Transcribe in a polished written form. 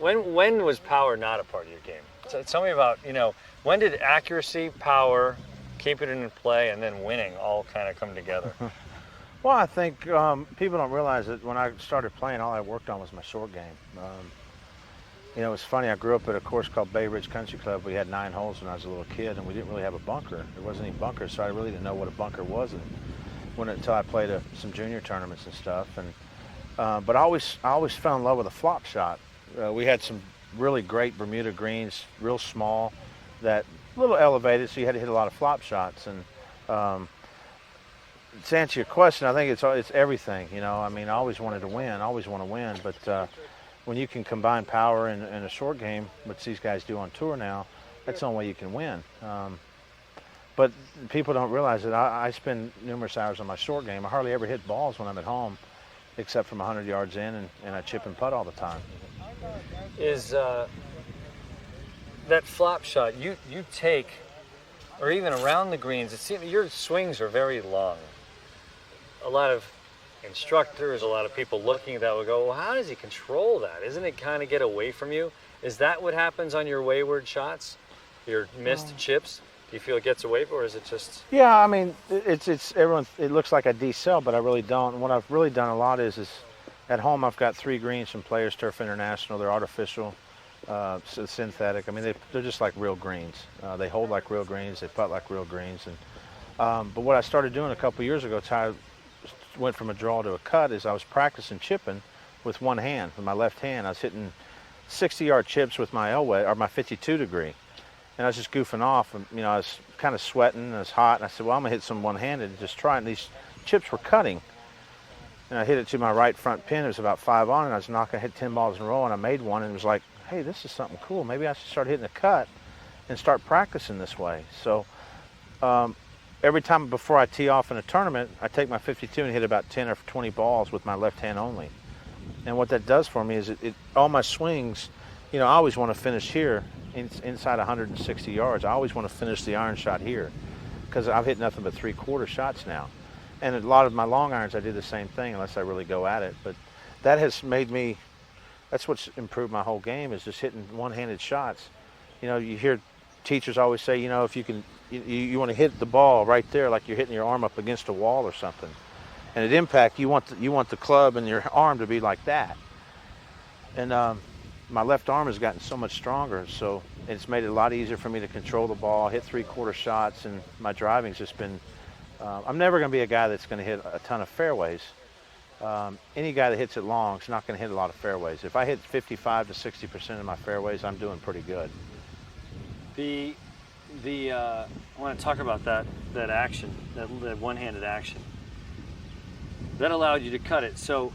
when was power not a part of your game? So tell me about, when did accuracy, power, keeping it in play, and then winning all kind of come together? Well, I think people don't realize that when I started playing, all I worked on was my short game. It's funny, I grew up at a course called Bay Ridge Country Club. We had 9 holes when I was a little kid, and we didn't really have a bunker. There wasn't any bunkers, so I really didn't know what a bunker was until I played some junior tournaments and stuff. But I always fell in love with a flop shot. We had some really great Bermuda greens, real small, that a little elevated, so you had to hit a lot of flop shots. And to answer your question, I think it's everything. I always wanted to win, always want to win, but when you can combine power in a short game, which these guys do on tour now, that's the only way you can win. But people don't realize that I spend numerous hours on my short game. I hardly ever hit balls when I'm at home, except from 100 yards in, and I chip and putt all the time. Is that flop shot you take, or even around the greens, it seems your swings are very long. A lot of instructors, a lot of people looking at that will go, well, how does he control that? Isn't it kind of get away from you? Is that what happens on your wayward shots, your missed chips? Do you feel it gets away, or is it just? Yeah, it's everyone. It looks like I decel, but I really don't. And what I've really done a lot is at home I've got 3 greens from Players Turf International. They're artificial, synthetic. They're just like real greens. They hold like real greens. They putt like real greens. And but what I started doing a couple years ago, Ty, went from a draw to a cut, is I was practicing chipping with one hand, with my left hand. I was hitting 60-yard chips with my elbow, or my 52 degree. And I was just goofing off, and I was kind of sweating, and it was hot, and I said, well, I'm gonna hit some one-handed and just try. And these chips were cutting. And I hit it to my right front pin. It was about 5 on, and I was knocking, I hit 10 balls in a row, and I made one, and it was like, hey, this is something cool. Maybe I should start hitting a cut and start practicing this way. So every time before I tee off in a tournament, I take my 52 and hit about 10 or 20 balls with my left hand only. And what that does for me is all my swings, I always want to finish here inside 160 yards. I always want to finish the iron shot here because I've hit nothing but 3/4 shots now. And a lot of my long irons, I do the same thing unless I really go at it. But that has made me, that's what's improved my whole game, is just hitting one-handed shots. You hear teachers always say, if you can, you want to hit the ball right there like you're hitting your arm up against a wall or something. And at impact, you want the club and your arm to be like that. And my left arm has gotten so much stronger, so it's made it a lot easier for me to control the ball, hit 3/4 shots, and my driving's just been, I'm never going to be a guy that's going to hit a ton of fairways. Any guy that hits it long is not going to hit a lot of fairways. If I hit 55 to 60% of my fairways, I'm doing pretty good. I want to talk about that action, that one-handed action. That allowed you to cut it. So